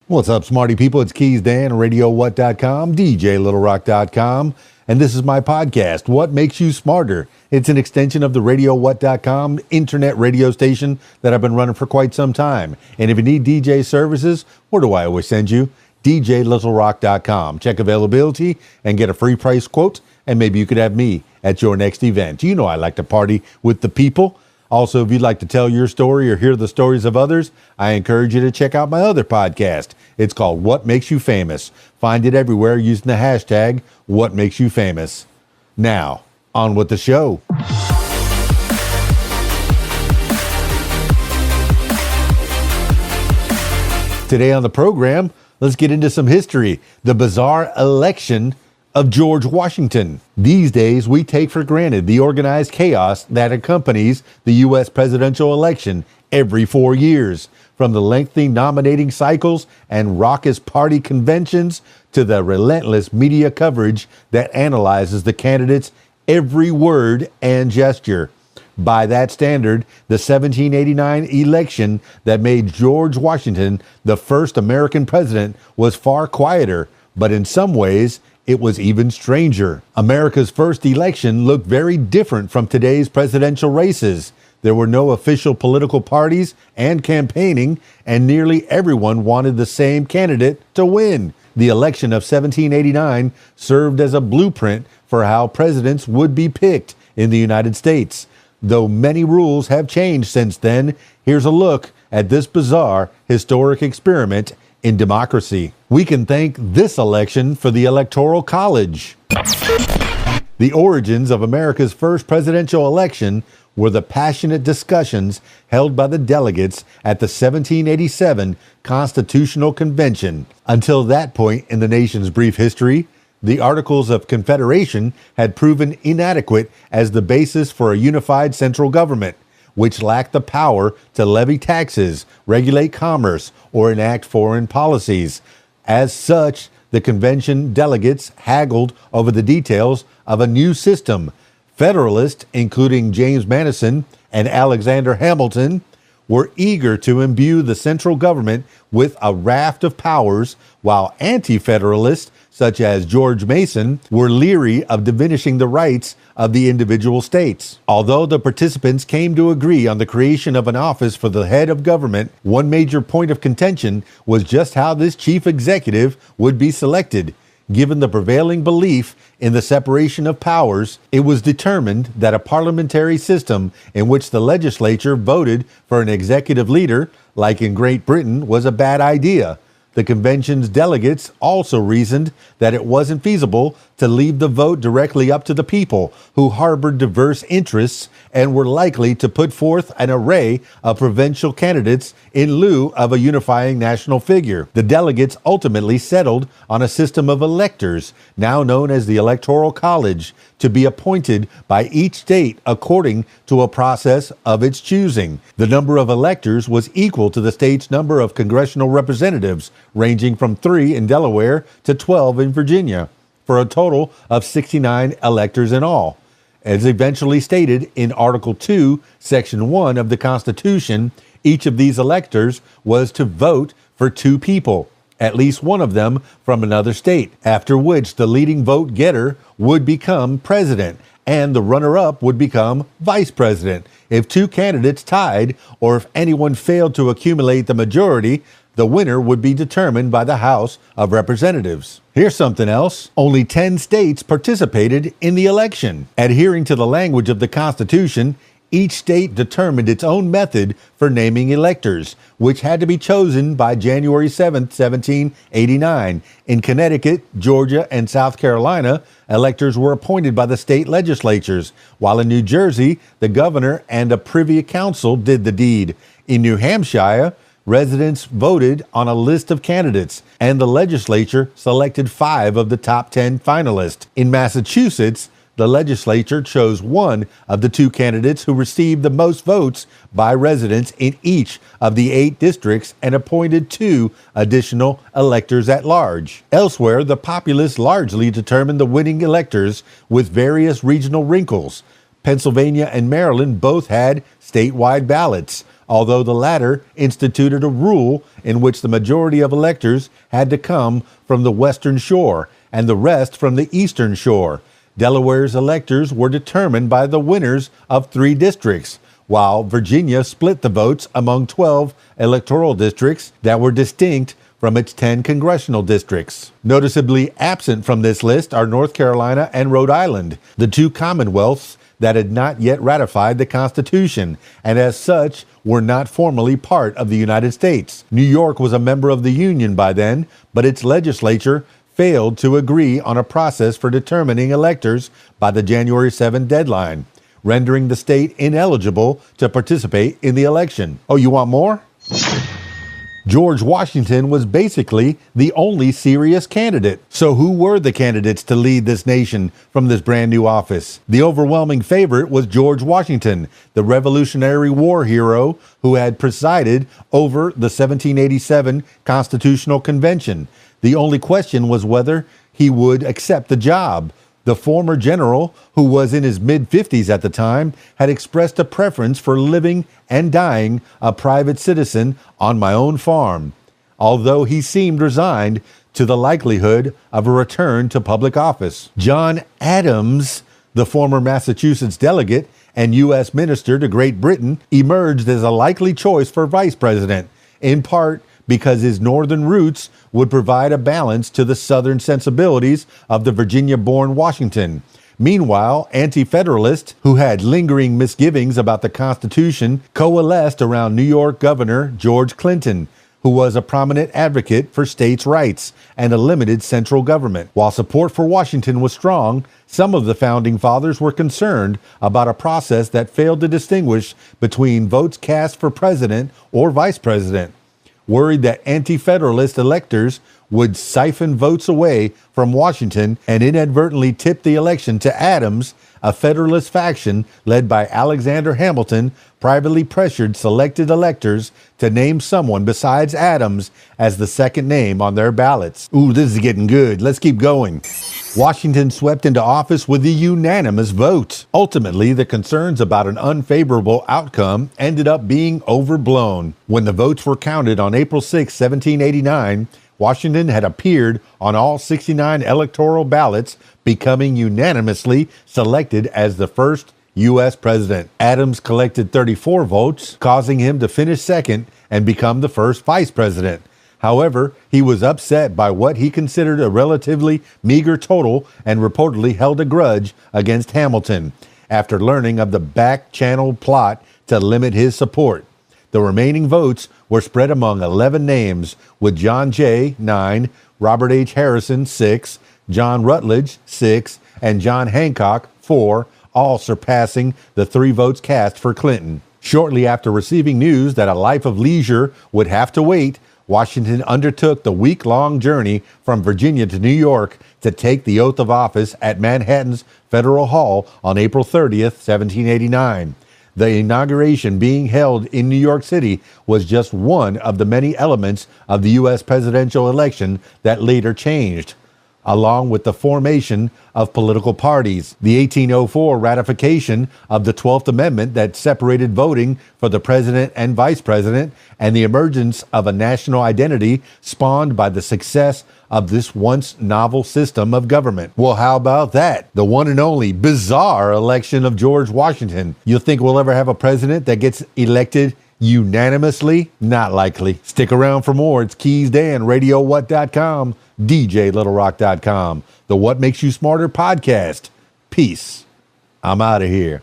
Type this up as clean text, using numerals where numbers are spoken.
What's up, smarty people? It's KeysDAN, RadioWhat.com, DJLittleRock.com, and this is my podcast, What Makes You Smarter? It's an extension of the RadioWhat.com internet radio station that I've been running for quite some time. And if you need DJ services, where do I always send you? DJLittleRock.com. Check availability and get a free price quote, and maybe you could have me at your next event. You know I like to party with the people. Also, if you'd like to tell your story or hear the stories of others, I encourage you to check out my other podcast. It's called What Makes You Famous. Find it everywhere using the hashtag What Makes You Famous. Now, on with the show. Today on the program, let's get into some history. The bizarre election of George Washington. These days, we take for granted the organized chaos that accompanies the U.S. presidential election every 4 years. From the lengthy nominating cycles and raucous party conventions to the relentless media coverage that analyzes the candidates' every word and gesture. By that standard, the 1789 election that made George Washington the first American president was far quieter, but in some ways, it was even stranger. America's first election looked very different from today's presidential races. There were no official political parties and campaigning, and nearly everyone wanted the same candidate to win. The election of 1789 served as a blueprint for how presidents would be picked in the United States. Though many rules have changed since then, here's a look at this bizarre historic experiment in democracy. We can thank this election for the Electoral College. The origins of America's first presidential election were the passionate discussions held by the delegates at the 1787 Constitutional Convention. Until that point in the nation's brief history, the Articles of Confederation had proven inadequate as the basis for a unified central government, which lacked the power to levy taxes, regulate commerce, or enact foreign policies. As such, the convention delegates haggled over the details of a new system. Federalists, including James Madison and Alexander Hamilton, were eager to imbue the central government with a raft of powers, while anti-federalists, such as George Mason, were leery of diminishing the rights of the individual states. Although the participants came to agree on the creation of an office for the head of government, one major point of contention was just how this chief executive would be selected. Given the prevailing belief in the separation of powers, it was determined that a parliamentary system in which the legislature voted for an executive leader, like in Great Britain, was a bad idea. The convention's delegates also reasoned that it wasn't feasible to leave the vote directly up to the people, who harbored diverse interests and were likely to put forth an array of provincial candidates in lieu of a unifying national figure. The delegates ultimately settled on a system of electors, now known as the Electoral College, to be appointed by each state according to a process of its choosing. The number of electors was equal to the state's number of congressional representatives, ranging from 3 in Delaware to 12 in Virginia, for a total of 69 electors in all. As eventually stated in Article 2, Section 1 of the Constitution, each of these electors was to vote for 2 people, at least one of them from another state, after which the leading vote getter would become president and the runner-up would become vice president. If 2 candidates tied, or if anyone failed to accumulate the majority, the winner would be determined by the House of Representatives. Here's something else. Only 10 states participated in the election. Adhering to the language of the Constitution, each state determined its own method for naming electors, which had to be chosen by January 7, 1789. In Connecticut, Georgia, and South Carolina, electors were appointed by the state legislatures, while in New Jersey, the governor and a privy council did the deed. In New Hampshire, residents voted on a list of candidates, and the legislature selected 5 of the top 10 finalists. In Massachusetts, the legislature chose one of the 2 candidates who received the most votes by residents in each of the 8 districts and appointed 2 additional electors at large. Elsewhere, the populace largely determined the winning electors with various regional wrinkles. Pennsylvania and Maryland both had statewide ballots. although the latter instituted a rule in which the majority of electors had to come from the Western Shore and the rest from the Eastern Shore. Delaware's electors were determined by the winners of 3 districts, while Virginia split the votes among 12 electoral districts that were distinct from its 10 congressional districts. Noticeably absent from this list are North Carolina and Rhode Island, the 2 commonwealths that had not yet ratified the Constitution, and as such were not formally part of the United States. New York was a member of the Union by then, but its legislature failed to agree on a process for determining electors by the January 7 deadline, rendering the state ineligible to participate in the election. Oh, you want more? George Washington was basically the only serious candidate. So who were the candidates to lead this nation from this brand new office? The overwhelming favorite was George Washington, the Revolutionary War hero who had presided over the 1787 Constitutional Convention. The only question was whether he would accept the job. The former general, who was in his mid-50s at the time, had expressed a preference for living and dying a private citizen on my own farm, although he seemed resigned to the likelihood of a return to public office. John Adams, the former Massachusetts delegate and U.S. minister to Great Britain, emerged as a likely choice for vice president, in part because his northern roots would provide a balance to the southern sensibilities of the Virginia-born Washington. Meanwhile, anti-federalists who had lingering misgivings about the Constitution coalesced around New York Governor George Clinton, who was a prominent advocate for states' rights and a limited central government. While support for Washington was strong, some of the founding fathers were concerned about a process that failed to distinguish between votes cast for president or vice president, worried that anti-federalist electors would siphon votes away from Washington and inadvertently tip the election to Adams. A Federalist faction led by Alexander Hamilton privately pressured selected electors to name someone besides Adams as the second name on their ballots. Ooh, this is getting good. Let's keep going. Washington swept into office with a unanimous vote. Ultimately, the concerns about an unfavorable outcome ended up being overblown. When the votes were counted on April 6, 1789, Washington had appeared on all 69 electoral ballots, becoming unanimously selected as the first U.S. president. Adams collected 34 votes, causing him to finish second and become the first vice president. However, he was upset by what he considered a relatively meager total and reportedly held a grudge against Hamilton after learning of the back-channel plot to limit his support. The remaining votes were spread among 11 names, with John Jay, 9, Robert H. Harrison, 6, John Rutledge, 6, and John Hancock, 4, all surpassing the 3 votes cast for Clinton. Shortly after receiving news that a life of leisure would have to wait, Washington undertook the week-long journey from Virginia to New York to take the oath of office at Manhattan's Federal Hall on April 30th, 1789. The inauguration being held in New York City was just one of the many elements of the U.S. presidential election that later changed, along with the formation of political parties, the 1804 ratification of the 12th Amendment that separated voting for the president and vice president, and the emergence of a national identity spawned by the success of this once novel system of government. Well, how about that? The one and only bizarre election of George Washington. You think we'll ever have a president that gets elected unanimously? Not likely. Stick around for more. It's KeysDAN, RadioWhat.com, DJLittleRock.com, the What Makes You Smarter podcast. Peace. I'm out of here.